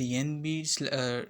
BNB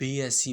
BSC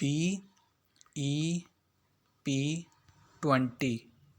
BEP20،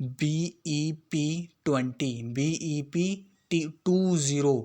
BEP20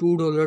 $2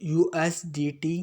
USDT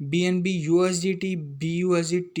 BNB USDT BUSD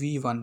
V1۔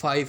5،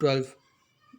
12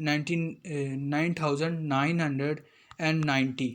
9,990،